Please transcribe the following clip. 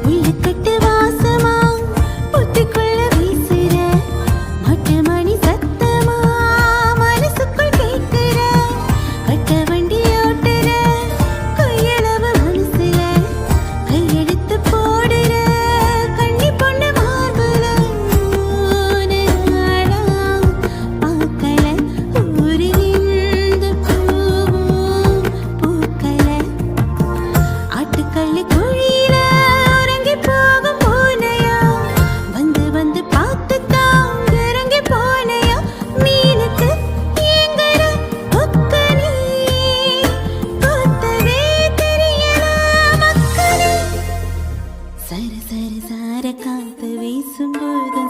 உள்ளக்கட்டு வாசமா புத்திக்குள்ள வீசுற மட்டு மணி சத்தமா மனசுக்குள் கேட்கிற கட்ட வண்டி ஓட்டுற கையளவு மனசுல கையெடுத்து போடுற கண்ணி பொண்ணு மார்புல நாடா பார்க்கல ஊரிலிருந்து பூவும் பூக்கல ஆட்டுக்கல்லு குழியில உறங்கி போகும் பூனையா வந்து வந்து பார்த்துத்தான் இறங்கி போனையா மீனுக்கு ஏங்கற கொக்கனி கொத்தவே தெரியல மக்களே சர சர சார காத்து வீசும்போது